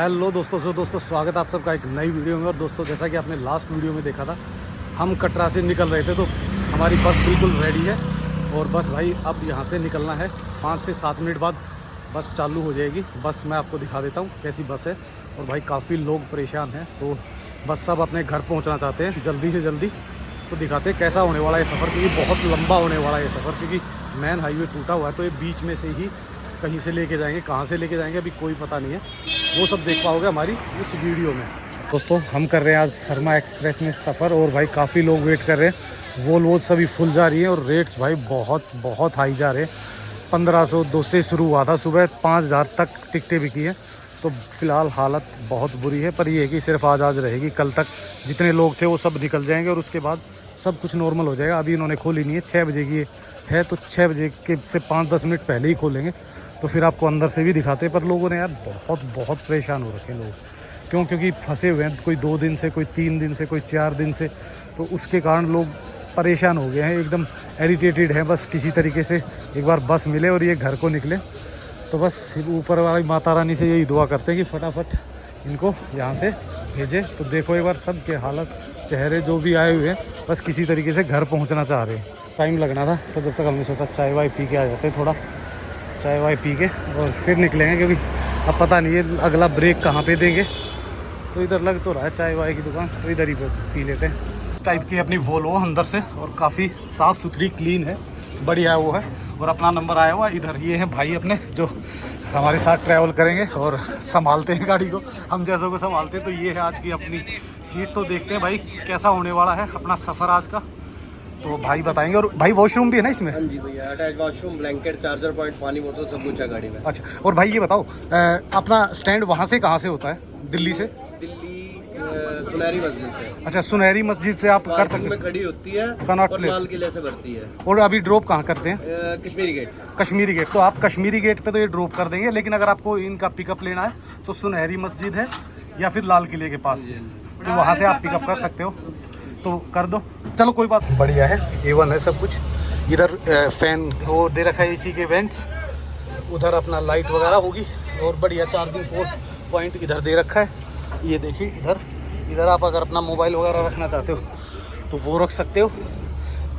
Hello दोस्तों स्वागत है आप सबका एक नई वीडियो में। और दोस्तों, जैसा कि आपने लास्ट वीडियो में देखा था, हम कटरा से निकल रहे थे तो हमारी बस बिल्कुल रेडी है। और बस भाई अब यहाँ से निकलना है, 5 से 7 मिनट बाद बस चालू हो जाएगी। बस मैं आपको दिखा देता हूँ कैसी बस है। और भाई काफ़ी लोग परेशान हैं, तो बस सब अपने घर पहुँचना चाहते हैं जल्दी से जल्दी। तो दिखाते हैं कैसा होने वाला है सफ़र, क्योंकि बहुत लंबा होने वाला है ये सफ़र, क्योंकि मेन हाईवे टूटा हुआ है। तो ये बीच में से ही कहीं से लेके जाएंगे, कहाँ से लेके जाएंगे अभी कोई पता नहीं है। वो सब देख पाओगे हमारी इस वीडियो में। दोस्तों, हम कर रहे हैं आज शर्मा एक्सप्रेस में सफ़र, और भाई काफ़ी लोग वेट कर रहे हैं। वो सभी फुल जा रही है और रेट्स भाई बहुत हाई जा रहे हैं। 1502 से शुरू हुआ था, सुबह 5000 तक टिकटें बिकी हैं। तो फिलहाल हालत बहुत बुरी है, पर ये है कि सिर्फ आज रहेगी। कल तक जितने लोग थे वो सब निकल जाएंगे और उसके बाद सब कुछ नॉर्मल हो जाएगा। अभी इन्होंने खोली नहीं है, 6 बजे की है, तो 6 बजे के से 5-10 मिनट पहले ही खोलेंगे। तो फिर आपको अंदर से भी दिखाते हैं। पर लोगों ने यार बहुत परेशान हो रखे हैं लोग, क्योंकि फंसे हुए हैं, कोई 2 दिन से, कोई 3 दिन से, कोई 4 दिन से। तो उसके कारण लोग परेशान हो गए हैं, एकदम इरिटेटेड हैं। बस किसी तरीके से एक बार बस मिले और ये घर को निकले। तो बस ऊपर वाली माता रानी से यही दुआ करते हैं कि फटाफट इनको यहाँ से भेजे। तो देखो एक बार सब के हालत, चेहरे जो भी आए हुए हैं, बस किसी तरीके से घर पहुँचना चाह रहे हैं। टाइम लगना था, तो जब तक हमने सोचा चाय वाय पी के आ जाते हैं, थोड़ा चाय वाय पी के और फिर निकलेंगे, क्योंकि अब पता नहीं है अगला ब्रेक कहाँ पे देंगे। तो इधर लग तो रहा है चाय वाय की दुकान, तो इधर ही पी लेते हैं। इस टाइप की अपनी वोल्वो अंदर से, और काफ़ी साफ़ सुथरी क्लीन है, बढ़िया वो है। और अपना नंबर आया हुआ इधर। ये है भाई अपने जो हमारे साथ ट्रैवल करेंगे और संभालते हैं गाड़ी को, हम जैसों को संभालते हैं। तो ये है आज की अपनी सीट। तो देखते हैं भाई कैसा होने वाला है अपना सफ़र आज का, तो भाई बताएंगे। और भाई वॉशरूम भी है ना इसमें? हाँ जी भैया, attach washroom, blanket, charger point, पानी बोतल, सब कुछ है गाड़ी में। अच्छा, और भाई ये बताओ, अपना स्टैंड वहाँ से कहाँ से होता है? दिल्ली से? दिल्ली सुनहरी मस्जिद से। अच्छा, सुनहरी मस्जिद से आप कर सकते में खड़ी होती है कनॉट और प्लेस, लाल किले से भरती है। और अभी ड्रॉप कहाँ करते हैं? कश्मीरी गेट। कश्मीरी गेट। तो आप कश्मीरी गेट पे तो ये ड्रॉप कर देंगे, लेकिन अगर आपको इनका पिकअप लेना है तो सुनहरी मस्जिद है या फिर लाल किले के पास से, तो वहाँ से आप पिकअप कर सकते हो। तो कर दो, चलो कोई बात। बढ़िया है, A1 है सब कुछ। इधर फैन वो दे रखा है, इसी के वेंट्स। उधर अपना लाइट वगैरह होगी, और बढ़िया चार्जिंग पॉइंट इधर दे रखा है। ये देखिए इधर आप अगर अपना मोबाइल वगैरह रखना चाहते हो तो वो रख सकते हो।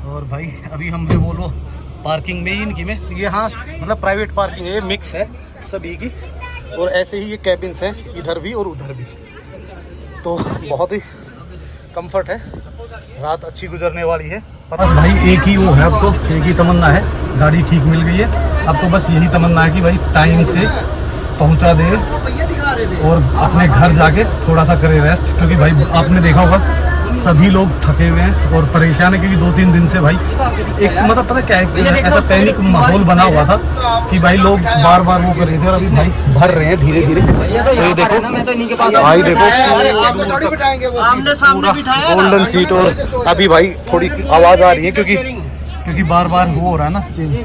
और भाई अभी हम है बोलो पार्किंग में ही इनकी में, ये हाँ मतलब प्राइवेट पार्किंग है, मिक्स है सभी की। और ऐसे ही ये कैबिन्स हैं इधर भी और उधर भी, तो बहुत ही कंफर्ट है। रात अच्छी गुजरने वाली है। बस भाई एक ही वो है, अब तो एक ही तमन्ना है, गाड़ी ठीक मिल गई है। अब तो बस यही तमन्ना है कि भाई टाइम से पहुंचा दे और अपने घर जाके थोड़ा सा करे रेस्ट, क्योंकि भाई आपने देखा होगा सभी लोग थके हुए हैं और परेशान है, क्योंकि 2-3 दिन से भाई एक मतलब पता क्या है, ऐसा पैनिक माहौल बना हुआ था कि भाई लोग बार बार वो कर रहे थे, और अभी भाई भर रहे हैं धीरे धीरे। तो ये देखो भाई, देखो पूरा गोल्डन सीट। और अभी भाई थोड़ी आवाज़ आ रही है, क्योंकि बार बार वो हो रहा है ना चेंज।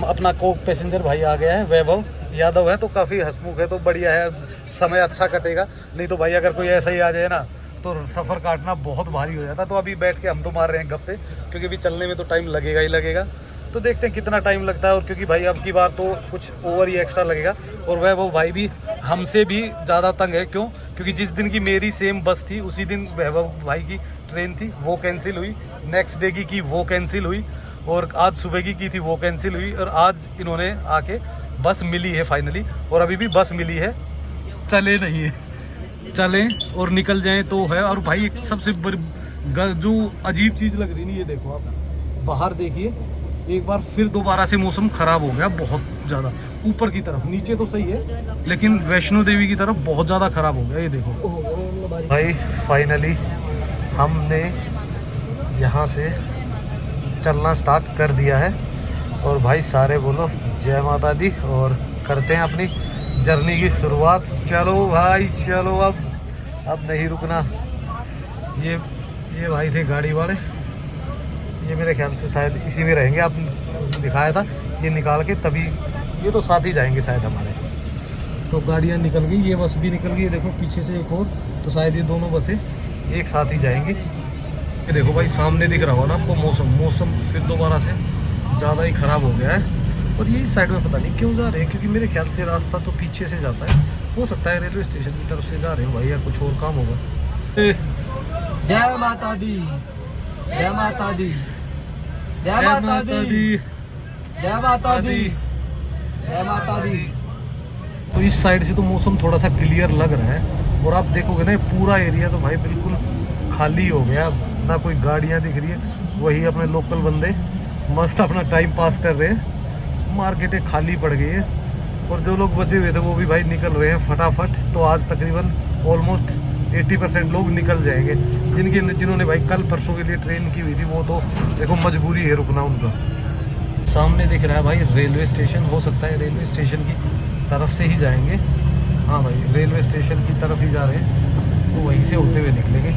अपना कोक पैसेंजर भाई आ गया है, वैभव यादव है, तो काफ़ी हंसमुख है, तो बढ़िया है, समय अच्छा कटेगा। नहीं तो भाई अगर कोई ऐसा ही आ जाए ना तो सफ़र काटना बहुत भारी हो जाता। तो अभी बैठ के हम तो मार रहे हैं गप्पे, क्योंकि अभी चलने में तो टाइम लगेगा ही लगेगा। तो देखते हैं कितना टाइम लगता है। और क्योंकि भाई अब की बार तो कुछ ओवर ही एक्स्ट्रा लगेगा। और वैभव भाई भी हमसे भी ज़्यादा तंग है, क्यों? क्योंकि जिस दिन की मेरी सेम बस थी, उसी दिन वैभव भाई की ट्रेन थी, वो कैंसिल हुई। नेक्स्ट डे की वो कैंसिल हुई, और आज सुबह की थी वो कैंसिल हुई। और आज इन्होंने आके बस मिली है फाइनली, और अभी भी बस मिली है, चले नहीं है। चलें और निकल जाएं तो है। और भाई एक सबसे जो अजीब चीज़ लग रही है, ये देखो आप बाहर देखिए एक बार, फिर दोबारा से मौसम ख़राब हो गया बहुत ज़्यादा। ऊपर की तरफ, नीचे तो सही है, लेकिन वैष्णो देवी की तरफ बहुत ज़्यादा ख़राब हो गया। ये देखो भाई फाइनली हमने यहाँ से चलना स्टार्ट कर दिया है। और भाई सारे बोलो जय माता दी, और करते हैं अपनी जर्नी की शुरुआत। चलो भाई चलो, अब नहीं रुकना। ये भाई थे गाड़ी वाले, ये मेरे ख्याल से शायद इसी में रहेंगे, आप दिखाया था ये निकाल के, तभी ये तो साथ ही जाएंगे शायद हमारे। तो गाड़ियाँ निकल गई, ये बस भी निकल गई, देखो पीछे से एक और, तो शायद ये दोनों बसें एक साथ ही जाएंगी। ये देखो भाई सामने दिख रहा हो ना आपको मौसम फिर दोबारा से ज़्यादा ही ख़राब हो गया है। और ये इस साइड में पता नहीं क्यों जा रहे हैं, क्योंकि मेरे ख्याल से रास्ता तो पीछे से जाता है, हो सकता है रेलवे स्टेशन की तरफ से जा रहे हो भाई, या कुछ और काम होगा। जय माता दी, जय माता दी, जय माता दी, जय माता दी, जय माता दी। तो इस साइड से तो मौसम थोड़ा सा क्लियर लग रहा है, और आप देखोगे ना पूरा एरिया तो भाई बिल्कुल खाली हो गया, ना कोई गाड़ियाँ दिख रही है, वही अपने लोकल बंदे मस्त अपना टाइम पास कर रहे हैं। मार्केटें खाली पड़ गई है, और जो लोग बचे हुए थे वो भी भाई निकल रहे हैं फटाफट। तो आज तकरीबन ऑलमोस्ट 80% लोग निकल जाएंगे। जिन्होंने भाई कल परसों के लिए ट्रेन की हुई थी, वो तो देखो मजबूरी है रुकना उनका। सामने दिख रहा है भाई रेलवे स्टेशन, हो सकता है रेलवे स्टेशन की तरफ से ही जाएंगे। हाँ भाई रेलवे स्टेशन की तरफ ही जा रहे हैं, तो वहीं से होते हुए निकलेंगे।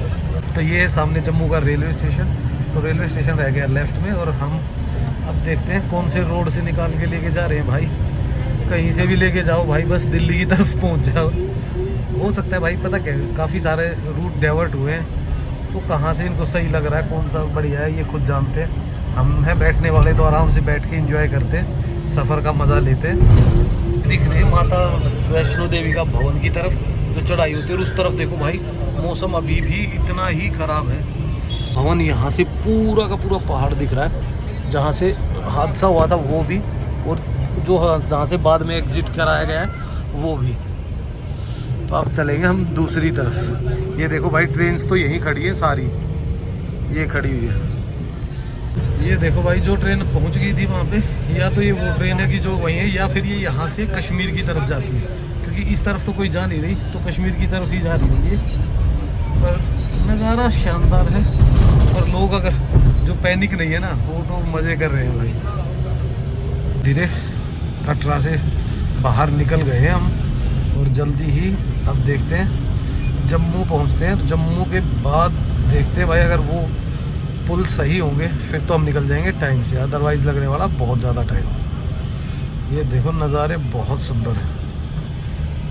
तो ये है सामने जम्मू का रेलवे स्टेशन। तो रेलवे स्टेशन रह गया लेफ्ट में, और हम अब देखते हैं कौन से रोड से निकाल के लेके जा रहे हैं भाई। कहीं से भी लेके जाओ भाई, बस दिल्ली की तरफ पहुंच जाओ। हो सकता है भाई, पता क्या काफ़ी सारे रूट डाइवर्ट हुए हैं, तो कहाँ से इनको सही लग रहा है, कौन सा बढ़िया है, ये खुद जानते हैं। हम हैं बैठने वाले, तो आराम से बैठ के एंजॉय करते हैं, सफ़र का मज़ा लेते हैं। दिख रहे हैं माता वैष्णो देवी का भवन की तरफ जो चढ़ाई होती है, और उस तरफ देखो भाई मौसम अभी भी इतना ही ख़राब है। भवन यहाँ से पूरा का पूरा पहाड़ दिख रहा है, जहाँ से हादसा हुआ था वो भी, और जो जहाँ से बाद में एग्जिट कराया गया है वो भी। तो अब चलेंगे हम दूसरी तरफ। ये देखो भाई ट्रेन्स तो यहीं खड़ी है सारी, ये खड़ी हुई है। ये देखो भाई जो ट्रेन पहुंच गई थी वहाँ पे, या तो ये वो ट्रेन है कि जो वहीं है, या फिर ये यहाँ से कश्मीर की तरफ जाती है, क्योंकि इस तरफ तो कोई जा नहीं रही, तो कश्मीर की तरफ ही जा रही होंगी। पर नज़ारा शानदार है, और लोग अगर जो पैनिक नहीं है ना, वो तो मज़े कर रहे हैं भाई। धीरे कटरा से बाहर निकल गए हैं हम, और जल्दी ही अब देखते हैं जम्मू पहुंचते हैं। जम्मू के बाद देखते हैं भाई, अगर वो पुल सही होंगे फिर तो हम निकल जाएंगे टाइम से, अदरवाइज़ लगने वाला बहुत ज़्यादा टाइम। ये देखो नज़ारे बहुत सुंदर हैं,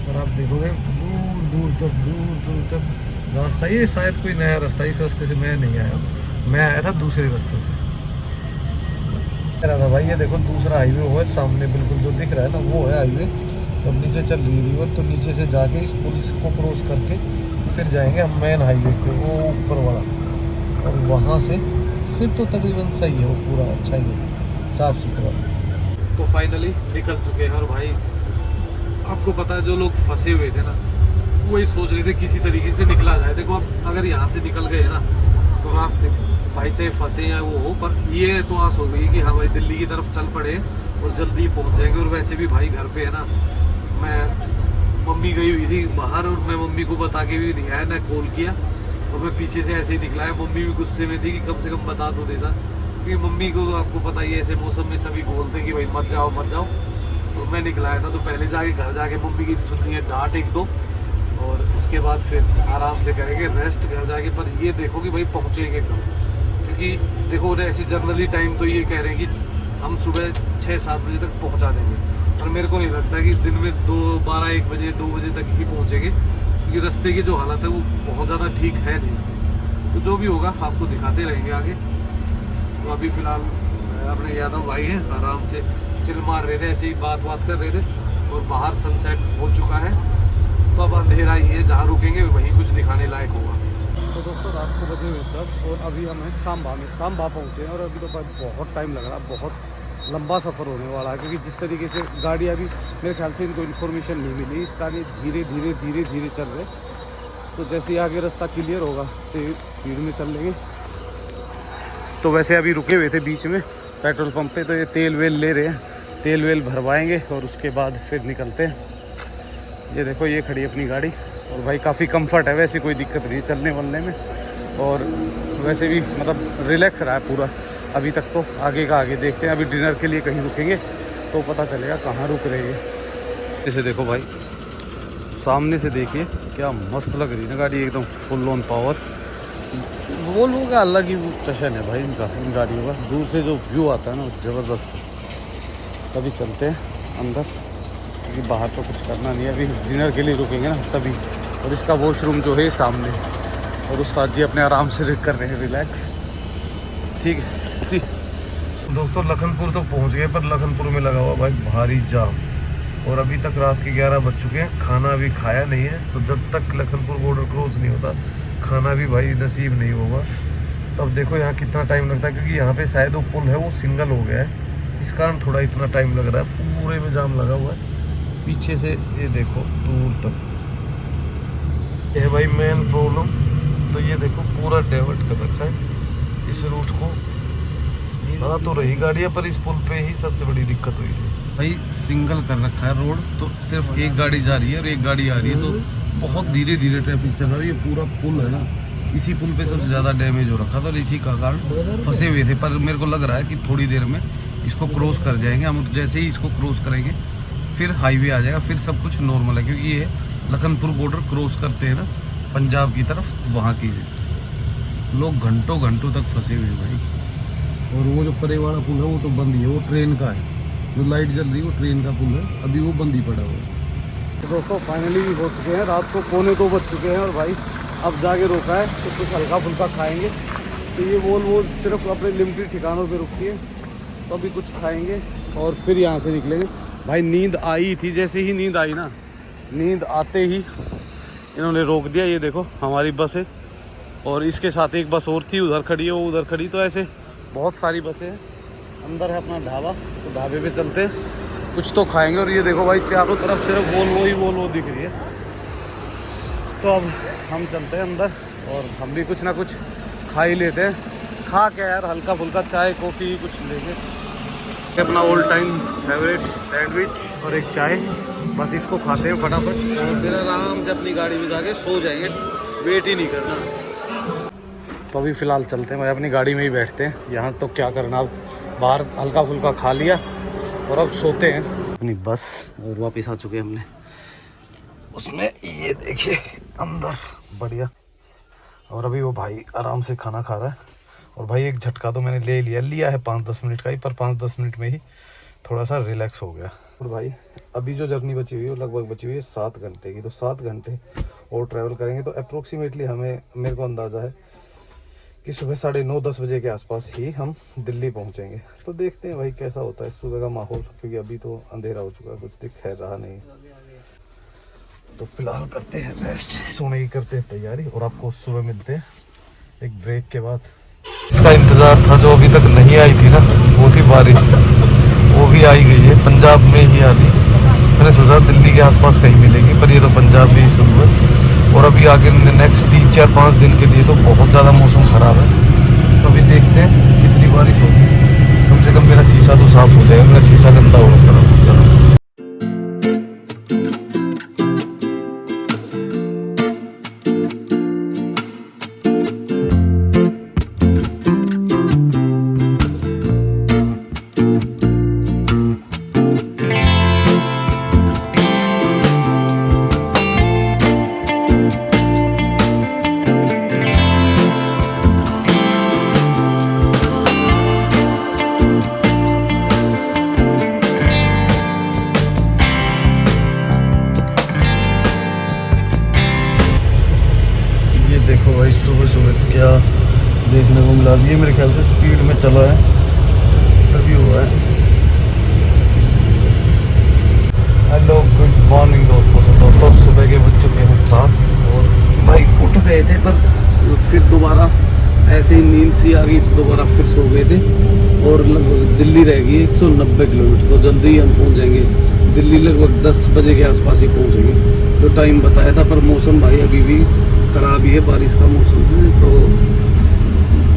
और आप देखोगे दूर दूर तक रास्ता। ये शायद कोई नया रास्ता, इस रास्ते से मैं नहीं आया, मैं आया था दूसरे रास्ते से था भाई। ये देखो दूसरा हाईवे वो है सामने, बिल्कुल जो दिख रहा है ना वो है हाईवे। अब नीचे चल रही है रिवर, तो नीचे से जाके इस पुल को क्रॉस करके फिर जाएंगे हम मेन हाईवे पे, वो ऊपर वाला, और वहाँ से फिर तो तकरीबन सही है, वो पूरा अच्छा ही है, साफ़ सुथरा। तो फाइनली निकल चुके हैं, और भाई आपको पता है जो लोग फंसे हुए थे ना, वही सोच रहे थे किसी तरीके से निकला जाए। देखो अब अगर यहाँ से निकल गए ना, तो रास्ते भाई चाहे फंसे या वो हो, पर ये तो आस हो गई कि हाँ भाई दिल्ली की तरफ चल पड़े और जल्दी पहुँच जाएंगे। और वैसे भी भाई घर पे है ना, मैं मम्मी गई हुई थी बाहर, और मैं मम्मी को बता के भी नहीं आया, ना कॉल किया, और मैं पीछे से ऐसे ही निकला है। मम्मी भी गुस्से में थी कि कम से कम बता तो देता, क्योंकि मम्मी को तो आपको पता ही है ऐसे मौसम में सभी बोलते हैं कि भाई मत जाओ मत जाओ। तो मैं निकला आया था, तो पहले जाके घर जाके मम्मी की सुननी है डांट एक दो, और उसके बाद फिर आराम से करेंगे रेस्ट घर जाके। पर ये देखो कि भाई पहुँचेंगे कब, क्योंकि देखो ऐसे जनरली टाइम तो ये कह रहे हैं कि हम सुबह 6-7 बजे तक पहुँचा देंगे, पर मेरे को नहीं लगता कि दिन में 12-1 बजे 2 बजे तक ही पहुँचेंगे, क्योंकि रास्ते की जो हालत है वो बहुत ज़्यादा ठीक है नहीं। तो जो भी होगा आपको दिखाते रहेंगे आगे। तो अभी फ़िलहाल अपने यादव भाई हैं, आराम से चिल मार रहे थे, ऐसे ही बात कर रहे थे, और बाहर सनसेट हो चुका है। तो अब अंधेरा ही है, जहाँ रुकेंगे वहीं कुछ दिखाने लायक होगा। तो दोस्तों रात को बजे हुए 10, और अभी हम हैं सांबा पहुँचे हैं। और अभी तो बहुत टाइम लग रहा है, बहुत लंबा सफ़र होने वाला है, क्योंकि जिस तरीके से गाड़ी अभी मेरे ख्याल से इनको इन्फॉर्मेशन नहीं मिली, इस गाड़ी धीरे चल रहे। तो जैसे ही आगे रास्ता क्लियर होगा तो स्पीड में चल लेंगे। तो वैसे अभी रुके हुए थे बीच में पेट्रोल पंप पे, तो ये तेल वेल ले रहे हैं, तेल वेल भरवाएंगे और उसके बाद फिर निकलते हैं। ये देखो ये खड़ी अपनी गाड़ी, और भाई काफ़ी कंफर्ट है, वैसे कोई दिक्कत नहीं चलने वलने में, और वैसे भी मतलब रिलैक्स रहा है पूरा अभी तक। तो आगे का आगे देखते हैं, अभी डिनर के लिए कहीं रुकेंगे तो पता चलेगा कहाँ रुक रहे हैं। जैसे देखो भाई सामने से देखिए क्या मस्त लग रही है ना गाड़ी, एकदम फुल ऑन पावर। वो लोगों का अलग ही चशन है भाई इनका, इन गाड़ियों का। दूर से जो व्यू आता है ना ज़बरदस्त है। तभी चलते हैं अंदर, क्योंकि बाहर तो कुछ करना नहीं है, अभी डिनर के लिए रुकेंगे ना तभी। और इसका वॉशरूम जो है सामने, और उस्ताद जी अपने आराम से कर रहे हैं रिलैक्स। ठीक है जी दोस्तों, लखनपुर तो पहुंच गए, पर लखनपुर में लगा हुआ भाई भारी जाम। और अभी तक रात के 11 बज चुके हैं, खाना अभी खाया नहीं है। तो जब तक लखनपुर बॉर्डर क्रॉस नहीं होता खाना भी भाई नसीब नहीं होगा। तब देखो यहाँ कितना टाइम लगता है, क्योंकि यहाँ पे शायद वो पुल है वो सिंगल हो गया है, इस कारण थोड़ा इतना टाइम लग रहा है। पूरे में जाम लगा हुआ है पीछे से, ये देखो दूर तक। ये है भाई मेन प्रॉब्लम। तो ये देखो पूरा डाइवर्ट कर रखा है इस रूट को। हाँ तो रही गाड़ियाँ, पर इस पुल पे ही सबसे बड़ी दिक्कत हुई थी भाई। सिंगल कर रखा है रोड, तो सिर्फ एक गाड़ी जा रही है और एक गाड़ी आ रही है, तो बहुत धीरे धीरे ट्रैफिक चल रहा है। ये पूरा पुल है ना, इसी पुल पे सबसे ज़्यादा डैमेज हो रखा था और इसी का कारण फंसे हुए थे। पर मेरे को लग रहा है कि थोड़ी देर में इसको क्रॉस कर जाएंगे हम। जैसे ही इसको क्रॉस करेंगे फिर हाईवे आ जाएगा, फिर सब कुछ नॉर्मल है। क्योंकि ये लखनपुर बॉर्डर क्रॉस करते हैं ना पंजाब की तरफ, वहाँ की लोग घंटों घंटों तक फंसे हुए हैं भाई। और वो जो परे वाला पुल है वो तो बंद ही है, वो ट्रेन का है। जो लाइट जल रही है वो ट्रेन का पुल है, अभी वो बंद ही पड़ा हुआ है। तो दोस्तों फाइनली हो चुके हैं, रात को 1:45 बज चुके हैं और भाई अब जाके रोका है तो कुछ हल्का फुल्का खाएंगे। तो ये वो सिर्फ अपने लिमिटेड ठिकानों पे रुकती है, तो अभी कुछ खाएंगे और फिर यहाँ से निकलेंगे। भाई नींद आई थी, जैसे ही नींद आई ना, नींद आते ही इन्होंने रोक दिया। ये देखो हमारी बस है और इसके साथ एक बस और थी, उधर खड़ी है, वो उधर खड़ी। तो ऐसे बहुत सारी बसें हैं। अंदर है अपना ढाबा, तो ढाबे पे चलते हैं, कुछ तो खाएंगे। और ये देखो भाई चारों तरफ सिर्फ वोल्वो दिख रही है। तो अब हम चलते हैं अंदर और हम भी कुछ ना कुछ खा ही लेते हैं। खा क्या यार, हल्का फुल्का चाय कॉफ़ी कुछ लेंगे। अपना ऑल टाइम फेवरेट सैंडविच और एक चाय, बस इसको खाते हैं फटाफट और फिर आराम से अपनी गाड़ी में जाके सो जाएंगे, वेट ही नहीं करना। तो अभी फ़िलहाल चलते हैं भाई, अपनी गाड़ी में ही बैठते हैं। यहाँ तो क्या करना, अब बाहर हल्का फुल्का खा लिया और अब सोते हैं अपनी बस। और वापस आ चुके हैं हमने उसमें, ये देखिए अंदर बढ़िया। और अभी वो भाई आराम से खाना खा रहा है। और भाई एक झटका तो मैंने लिया है 5-10 मिनट का ही, पर 5-10 मिनट में ही थोड़ा सा रिलैक्स हो गया। और भाई अभी जो जर्नी बची हुई है लगभग बची हुई है 7 घंटे की। तो 7 घंटे और ट्रैवल करेंगे तो अप्रोक्सीमेटली मेरे को अंदाज़ा है कि सुबह 9:30-10 बजे के आसपास ही हम दिल्ली पहुंचेंगे। तो देखते हैं भाई कैसा होता है सुबह का माहौल, क्योंकि अभी तो अंधेरा हो चुका है, कुछ दिख रहा नहीं। तो फिलहाल करते हैं रेस्ट, सोने की करते हैं तैयारी और आपको सुबह मिलते हैं एक ब्रेक के बाद। इसका इंतज़ार था जो अभी तक नहीं आई थी ना, वो थी बारिश। वो भी आई गई है, पंजाब में ही आ रही। मैंने सोचा दिल्ली के आसपास कहीं मिलेगी, पर ये तो पंजाब में ही शुरू है। और अभी आगे नेक्स्ट 3-4-5 दिन के लिए तो बहुत ज़्यादा मौसम ख़राब है। तो अभी देखते हैं कितनी बारिश होगी। कम से कम मेरा शीशा तो साफ़ हो जाएगा, मेरा शीशा गंदा हो रहा है। क्या देखने को मिला, ये मेरे ख्याल से स्पीड में चला है तभी हुआ है। हेलो गुड मॉर्निंग दोस्तों सुबह के बज चुके हैं 7 और भाई उठ गए थे, पर फिर दोबारा ऐसे ही नींद सी आ गई तो दोबारा फिर सो गए थे। और लगभग दिल्ली रह गई 190 किलोमीटर, तो जल्दी ही हम पहुंच जाएंगे दिल्ली। लगभग 10 बजे के आसपास ही पहुंचेंगे जो टाइम बताया था। पर मौसम भाई अभी भी ख़राब ही है, बारिश का मौसम है। तो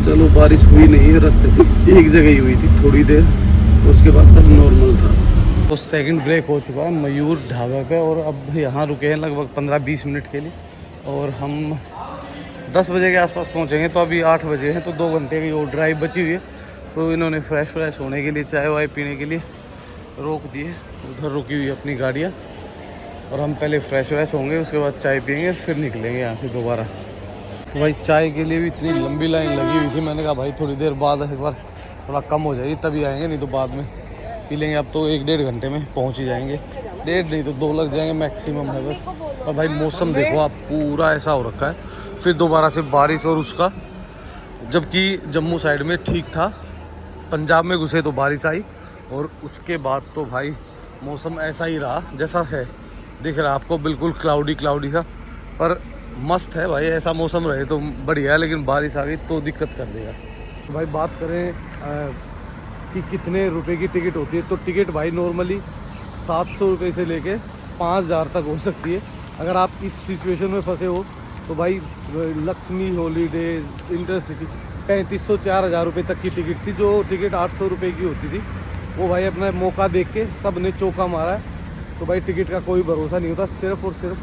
चलो बारिश हुई नहीं है, रास्ते पे एक जगह ही हुई थी थोड़ी देर, तो उसके बाद सब नॉर्मल था। तो सेकंड ब्रेक हो चुका है मयूर ढाबा पे और अब यहाँ रुके हैं लगभग 15-20 मिनट के लिए। और हम 10 बजे के आसपास पहुँचेंगे। तो अभी 8 बजे हैं, तो 2 घंटे की वो ड्राइव बची हुई है। तो इन्होंने फ्रेश होने के लिए चाय वाय पीने के लिए रोक दिए। उधर रुकी हुई है अपनी गाड़ियाँ और हम पहले फ्रेश होंगे, उसके बाद चाय पियेंगे, फिर निकलेंगे यहाँ से दोबारा। तो भाई चाय के लिए भी इतनी लंबी लाइन लगी हुई थी, मैंने कहा भाई थोड़ी देर बाद एक बार थोड़ा कम हो जाएगी तभी आएंगे, नहीं तो बाद में पी लेंगे। अब तो 1-1.5 घंटे में पहुँच ही जाएंगे, 1.5 नहीं तो 2 लग जाएंगे मैक्सिमम है बस। और भाई मौसम देखो आप, पूरा ऐसा हो रखा है। फिर दोबारा से बारिश और उसका, जबकि जम्मू साइड में ठीक था, पंजाब में घुसे तो बारिश आई और उसके बाद तो भाई मौसम ऐसा ही रहा जैसा है, दिख रहा आपको बिल्कुल क्लाउडी सा, पर मस्त है भाई। ऐसा मौसम रहे तो बढ़िया है, लेकिन बारिश आ गई तो दिक्कत कर देगा। भाई बात करें कि कितने रुपए की टिकट होती है, तो टिकट भाई नॉर्मली 700 रुपये से लेके 5000 तक हो सकती है। अगर आप इस सिचुएशन में फंसे हो तो भाई लक्ष्मी हॉलीडेज इंटरसिटी 3500 4000 रुपये तक की टिकट थी। जो टिकट 800 रुपये की होती थी वो भाई अपना मौका देख के सब ने चौका मारा है। तो भाई टिकट का कोई भरोसा नहीं होता, सिर्फ और सिर्फ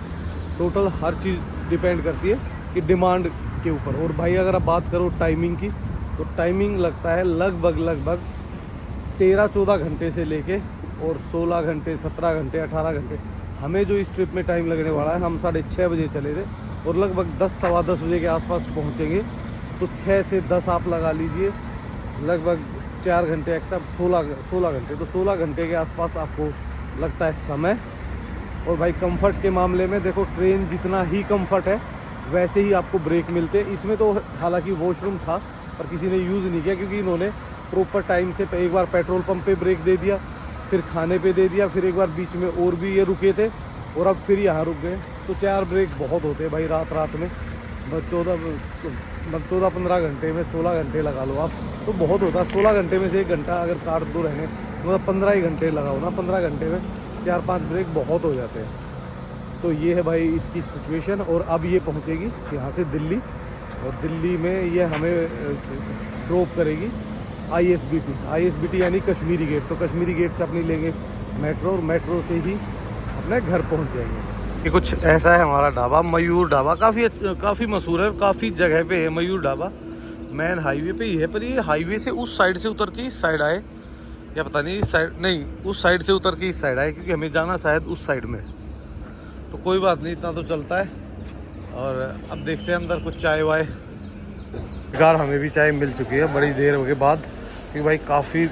टोटल हर चीज़ डिपेंड करती है कि डिमांड के ऊपर। और भाई अगर आप बात करो टाइमिंग की, तो टाइमिंग लगता है लगभग 13-14 घंटे से लेके और 16 घंटे 17 घंटे 18 घंटे। हमें जो इस ट्रिप में टाइम लगने वाला है, हम 6:30 बजे चले थे और लगभग 10 सवा 10 बजे के आसपास पहुंचेंगे। तो 6 से 10 आप लगा लीजिए, लगभग 4 घंटे एक्स्ट्रा 16 घंटे, तो 16 घंटे के आसपास आपको लगता है समय। और भाई कंफर्ट के मामले में देखो, ट्रेन जितना ही कंफर्ट है वैसे ही आपको ब्रेक मिलते हैं। इसमें तो हालांकि वॉशरूम था पर किसी ने यूज़ नहीं किया, क्योंकि इन्होंने प्रॉपर टाइम से एक बार पेट्रोल पंप पे ब्रेक दे दिया, फिर खाने पे दे दिया, फिर एक बार बीच में और भी ये रुके थे और अब फिर यहाँ रुक गए। तो 4 ब्रेक बहुत होते हैं भाई रात में। 14-15 घंटे में 16 घंटे लगा लो आप, तो बहुत होता है। 16 घंटे में से 1 घंटा अगर काट दो रहने, मतलब 15 ही घंटे लगाओ ना, 15 घंटे में 4-5 ब्रेक बहुत हो जाते हैं। तो ये है भाई इसकी सिचुएशन। और अब ये पहुंचेगी यहाँ से दिल्ली, और दिल्ली में ये हमें ड्रॉप करेगी ISBT यानी कश्मीरी गेट। तो कश्मीरी गेट से अपनी लेंगे मेट्रो, और मेट्रो से ही अपने घर पहुँच जाएंगे। ये कुछ ऐसा है हमारा ढाबा, मयूर ढाबा। काफ़ी मशहूर है, काफ़ी जगह पे है मयूर ढाबा। मेन हाईवे पे ही है, पर ये हाईवे से उस साइड से उतर के इस साइड आए, या पता नहीं इस साइड नहीं, उस साइड से उतर के इस साइड आए, क्योंकि हमें जाना शायद उस साइड में। तो कोई बात नहीं, इतना तो चलता है। और अब देखते हैं अंदर कुछ चाय वाय। बेकार हमें भी चाय मिल चुकी है बड़ी देर के बाद, क्योंकि भाई काफ़ी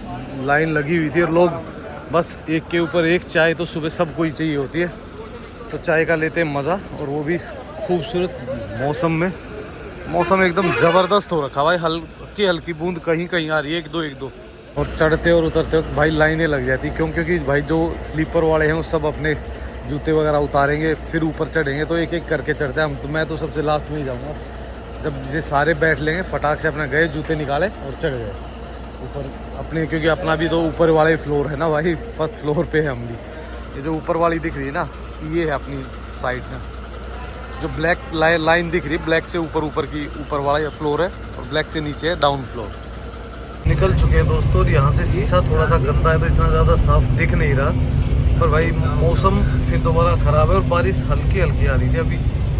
लाइन लगी हुई थी और लोग बस एक के ऊपर एक चाय तो सुबह सबको ही चाहिए होती है। तो चाय का लेते हैं मज़ा, और वो भी खूबसूरत मौसम में। मौसम एकदम ज़बरदस्त हो रखा भाई, हल्की हल्की बूंद कहीं कहीं आ रही है, एक दो। और चढ़ते और उतरते वक्त भाई लाइनें लग जाती, क्योंकि भाई जो स्लीपर वाले हैं वो सब अपने जूते वगैरह उतारेंगे, फिर ऊपर चढ़ेंगे, तो एक एक करके चढ़ते हैं हम। तो मैं तो सबसे लास्ट में ही जाऊँगा, जब ये सारे बैठ लेंगे फटाक से अपना गए, जूते निकाले और चढ़ गए ऊपर अपने, क्योंकि अपना भी तो ऊपर वाले फ्लोर है ना भाई, फर्स्ट फ्लोर पे है हम भी। ये जो ऊपर वाली दिख रही है ना, ये है अपनी साइड में। जो ब्लैक लाइन दिख रही है, ब्लैक से ऊपर की ऊपर वाला ये फ्लोर है, और ब्लैक से नीचे है डाउन फ्लोर। निकल चुके हैं दोस्तों, और यहाँ से शीशा थोड़ा सा गंदा है तो इतना ज़्यादा साफ दिख नहीं रहा, पर भाई मौसम फिर दोबारा ख़राब है और बारिश हल्की हल्की आ रही थी, अभी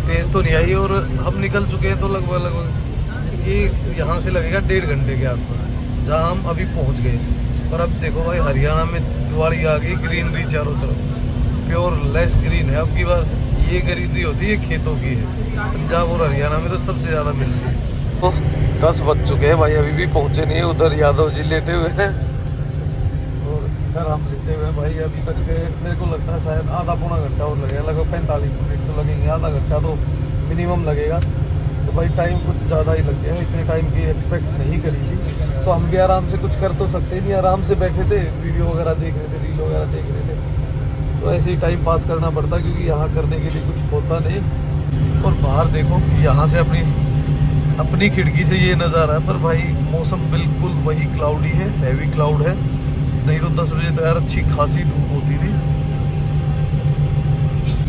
तेज़ तो नहीं आई। और हम निकल चुके हैं तो लगभग ये यहाँ से लगेगा 1.5 घंटे के आसपास, जहाँ हम अभी पहुँच गए। और अब देखो भाई, हरियाणा में दिवाली आ गई, ग्रीनरी चारों तरफ, प्योर लेस ग्रीन है। अब की बार ये ग्रीनरी होती है खेतों की है, पंजाब और हरियाणा में तो सबसे ज़्यादा मिलती है। तो 10 बज चुके हैं भाई, अभी भी पहुँचे नहीं। उधर यादव जी लेटे हुए हैं और इधर हम लेटे हुए हैं भाई। अभी तक मेरे को लगता है शायद आधा पौना घंटा और लगेगा, लगभग 45 मिनट तो लगेंगे, आधा घंटा तो मिनिमम लगेगा। तो भाई टाइम कुछ ज़्यादा ही लग गया है, इतने टाइम की एक्सपेक्ट नहीं करी थी। तो हम भी आराम से कुछ कर तो सकते नहीं, आराम से बैठे थे, वीडियो वगैरह देख रहे थे, रील वगैरह देख रहे थे। तो ऐसे ही टाइम पास करना पड़ता, क्योंकि यहाँ करने के लिए कुछ होता नहीं। और बाहर देखो, यहाँ से अपनी खिड़की से ये नज़ारा है, पर भाई मौसम बिल्कुल वही क्लाउडी है, हैवी क्लाउड है। नहीं तो 10 बजे तो यार अच्छी खासी धूप होती थी।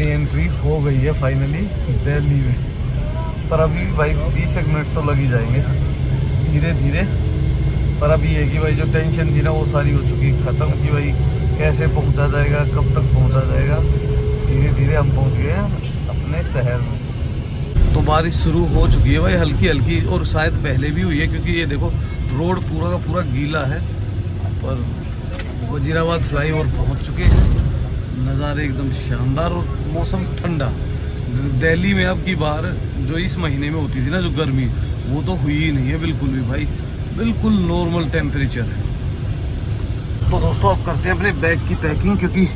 एंट्री हो गई है फाइनली दिल्ली में, पर अभी भाई 20 मिनट तो लग ही जाएंगे धीरे धीरे। पर अभी ये कि भाई जो टेंशन थी ना वो सारी हो चुकी ख़त्म, कि भाई कैसे पहुंचा जाएगा, कब तक पहुंचा जाएगा। धीरे धीरे हम पहुंच गए हैं अपने शहर में। तो बारिश शुरू हो चुकी है भाई हल्की हल्की, और शायद पहले भी हुई है, क्योंकि ये देखो रोड पूरा का पूरा गीला है। पर वजीराबाद फ्लाईओवर पहुंच चुके हैं, नज़ारे एकदम शानदार और मौसम ठंडा। दिल्ली में अब की बार जो इस महीने में होती थी ना जो गर्मी, वो तो हुई ही नहीं है बिल्कुल भी भाई, बिल्कुल नॉर्मल टेम्परेचर है। तो दोस्तों अब करते हैं अपने बैग की पैकिंग, क्योंकि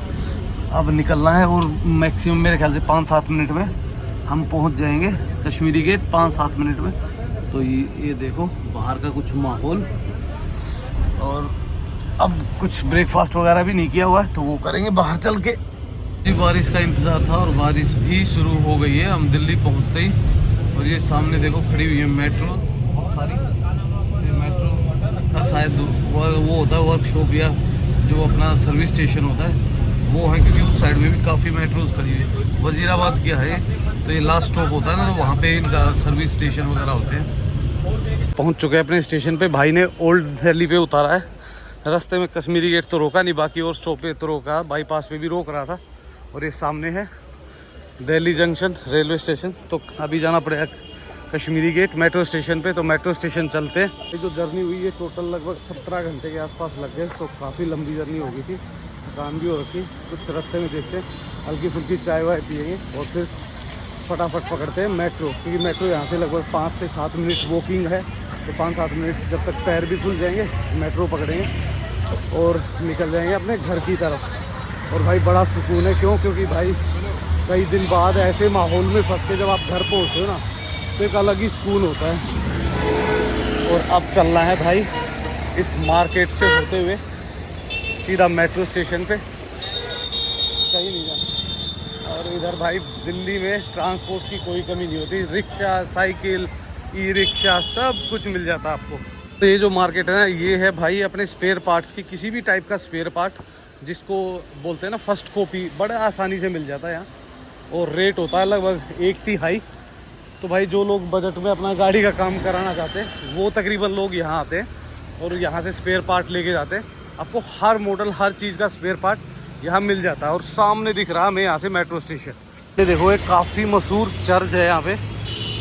अब निकलना है, और मैक्सिमम मेरे ख्याल से 5-7 मिनट में हम पहुंच जाएंगे कश्मीरी गेट, 5-7 मिनट में। तो ये देखो बाहर का कुछ माहौल, और अब कुछ ब्रेकफास्ट वगैरह भी नहीं किया हुआ है तो वो करेंगे बाहर चल के। बारिश का इंतज़ार था और बारिश भी शुरू हो गई है। हम दिल्ली पहुंचते ही, और ये सामने देखो खड़ी हुई है मेट्रो बहुत सारी। ये मेट्रो का शायद वो होता है वर्कशॉप या जो अपना सर्विस स्टेशन होता है वो है, क्योंकि उस साइड में भी काफ़ी मेट्रोज खड़ी हुई है। वजीराबाद क्या है तो ये लास्ट स्टॉप होता है ना, तो वहाँ पे इनका सर्विस स्टेशन वगैरह होते हैं। पहुंच चुके हैं अपने स्टेशन पे। भाई ने ओल्ड दिल्ली पे उतारा है। रास्ते में कश्मीरी गेट तो रोका नहीं, बाकी और स्टॉप पे तो रोका, बाईपास पे भी रोक रहा था। और ये सामने है दिल्ली जंक्शन रेलवे स्टेशन। तो अभी जाना पड़ेगा कश्मीरी गेट मेट्रो स्टेशन पे। तो मेट्रो स्टेशन चलते हैं। ये जो जर्नी हुई है टोटल लगभग 17 घंटे के आसपास लग गए। तो काफ़ी लंबी जर्नी हो गई थी, थकान भी हो रखी। कुछ रास्ते में देखते हैं, हल्की फुल्की चाय वाय पिएंगे और फिर फटाफट पकड़ते हैं मेट्रो, क्योंकि मेट्रो यहाँ से लगभग 5 से 7 मिनट वॉकिंग है। तो 5-7 मिनट जब तक पैर भी खुल जाएंगे मेट्रो पकड़ेंगे और निकल जाएंगे अपने घर की तरफ। और भाई बड़ा सुकून है, क्यों? क्योंकि भाई कई दिन बाद ऐसे माहौल में फंस के जब आप घर पहुँचते हो ना तो एक अलग ही सुकून होता है। और अब चलना है भाई इस मार्केट से होते हुए सीधा मेट्रो स्टेशन पे, कहीं नहीं जाना। और इधर भाई दिल्ली में ट्रांसपोर्ट की कोई कमी नहीं होती, रिक्शा, साइकिल, ई रिक्शा सब कुछ मिल जाता है आपको। तो ये जो मार्केट है ना, ये है भाई अपने स्पेयर पार्ट्स की, किसी भी टाइप का स्पेयर पार्ट जिसको बोलते हैं ना फर्स्ट कॉपी, बड़े आसानी से मिल जाता है यहाँ। और रेट होता है लगभग 1/3। तो भाई जो लोग बजट में अपना गाड़ी का काम कराना चाहते हैं वो तकरीबन लोग यहाँ आते हैं और यहाँ से स्पेयर पार्ट लेके जाते हैं। आपको हर मॉडल हर चीज़ का स्पेयर पार्ट यहाँ मिल जाता है। और सामने दिख रहा है हमें यहाँ से मेट्रो स्टेशन। ये देखो एक काफ़ी मशहूर चर्च है यहाँ पे।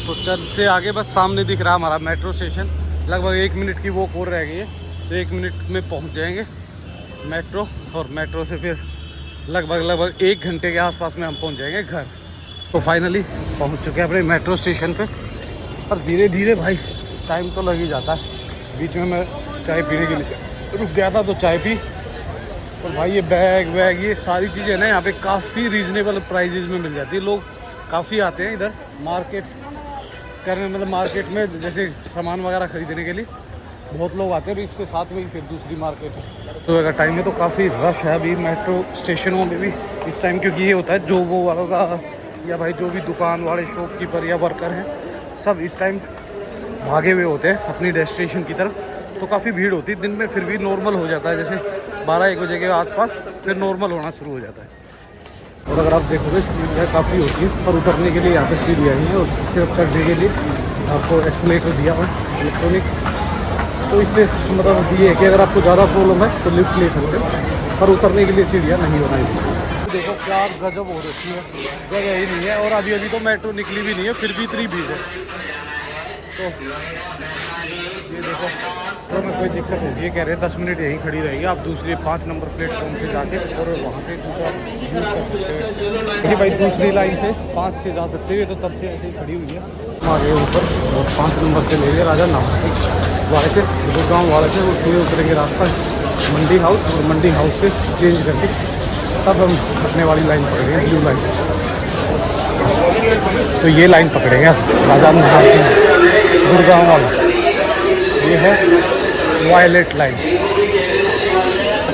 तो चर्च से आगे बस सामने दिख रहा है हमारा मेट्रो स्टेशन। लगभग 1 मिनट की वॉक और रह गई है, तो 1 मिनट में पहुँच जाएंगे मेट्रो। और मेट्रो से फिर लगभग 1 घंटे के आसपास में हम पहुँच जाएंगे घर। तो फाइनली पहुँच चुके हैं अपने मेट्रो स्टेशन पे। और धीरे धीरे भाई टाइम तो लग ही जाता है। बीच में मैं चाय पीने के लिए रुक गया था तो चाय पी। और भाई ये बैग ये सारी चीज़ें ना यहाँ पे काफ़ी रीज़नेबल प्राइजेज में मिल जाती है। लोग काफ़ी आते हैं इधर मार्केट करने, मतलब मार्केट में जैसे सामान वगैरह ख़रीदने के लिए बहुत लोग आते हैं। इसके साथ में ही फिर दूसरी मार्केट है। तो अगर टाइम में तो काफ़ी रश है अभी मेट्रो स्टेशनों में भी इस टाइम, क्योंकि ये होता है जो वो वालों का या भाई जो भी दुकान वाले शॉपकीपर या वर्कर हैं सब इस टाइम भागे हुए होते हैं अपनी डेस्टिनेशन की तरफ। तो काफ़ी भीड़ होती है दिन में, फिर भी नॉर्मल हो जाता है। जैसे 12-1 बजे के आसपास फिर नॉर्मल होना शुरू हो जाता है। और अगर आप देखोगे सीढ़ियाँ काफ़ी होती है, पर उतरने के लिए यहाँ पे सीढ़ियाँ नहीं है। और सिर्फ चढ़ने के लिए आपको एक्सीलेटर दिया हुआ है इलेक्ट्रॉनिक। तो इससे मतलब ये है कि अगर आपको ज़्यादा प्रॉब्लम है तो लिफ्ट ले सकते हो, पर उतरने के लिए सीढ़ियाँ नहीं बनाई। देखो क्या गजब हो रखी है, जगह ही नहीं है। और अभी तो मेट्रो निकली भी नहीं है, फिर भी इतनी भीड़ है। तो ये देखो तो में कोई दिक्कत होगी, ये कह रहे हैं 10 मिनट यहीं खड़ी रहेगी। आप दूसरे 5 नंबर प्लेटफॉर्म से जाके और वहाँ से दूसरा यूज़ कर सकते हो। देखिए भाई दूसरी लाइन से 5 से जा सकते हो। तो तब से ऐसे ही खड़ी हुई है। हम आ गए ऊपर और 5 नंबर से ले गए राजा नाम वाले से, गुड़गांव वाले से। उसमें उतरेंगे रास्ता मंडी हाउस, और मंडी हाउस से चेंज करके तब हम अपने वाली लाइन पकड़ेंगे, ब्लू लाइन। तो ये लाइन पकड़ेंगे राजा सिंह गुड़गांव वाला। ये है वायलेट लाइन।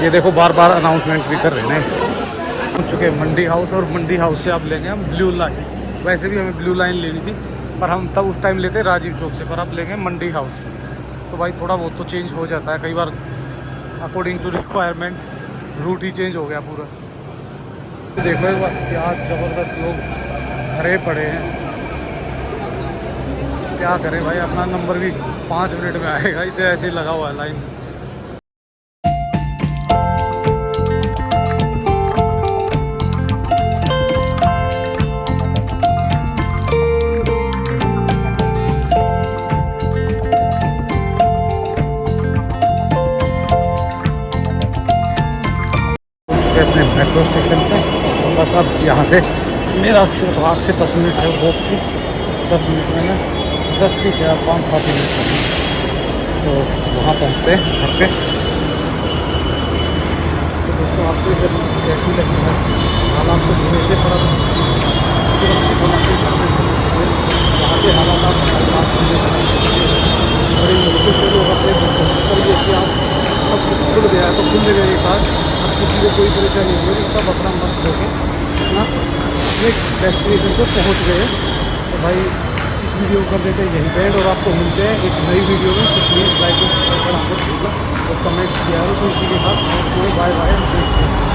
ये देखो बार बार अनाउंसमेंट भी कर रहे हैं। पहुंच चुके हैं मंडी हाउस, और मंडी हाउस से अब लेंगे हम ब्लू लाइन। वैसे भी हमें ब्लू लाइन लेनी थी, पर हम तब उस टाइम लेते राजीव चौक से, पर अब लेंगे मंडी हाउस। तो भाई थोड़ा बहुत तो चेंज हो जाता है कई बार, अकॉर्डिंग टू रिक्वायरमेंट रूट ही चेंज हो गया पूरा। देखो एक बार क्या ज़बरदस्त लोग भरे पड़े हैं। क्या करें भाई, अपना नंबर भी 5 मिनट में आएगा, इतना ऐसे ही लगा हुआ है लाइन। अपने मेट्रो स्टेशन पे बस अब यहाँ से मेरा सिर्फ 8 से 10 मिनट है वॉक की। 10 मिनट में ना 10 भी क्या 5-7 मिनट का। तो वहाँ पहुँचते हैं घर पे। तो दोस्तों आपको जब कैसी लगी है हालात को धीरे से थोड़ा सुरक्षित होना चाहिए। वहाँ के हालात आप बड़ी मुश्किल से लोग अपने घर पहुँचते हैं। ये कि आज सब कुछ खुल गया है, तो खुल समस्या नहीं होगी, सब अपना मस्त होके अपना अपने डेस्टिनेशन को पहुँच गए। तो भाई इस वीडियो को कर देते हैं यहीं पे एंड, और आपको मिलते हैं एक नई वीडियो में। तो प्लीज़ लाइक और सब्सक्राइब करना मत भूलना और कमेंट्स किया है तो उसी के साथ बाय बाय।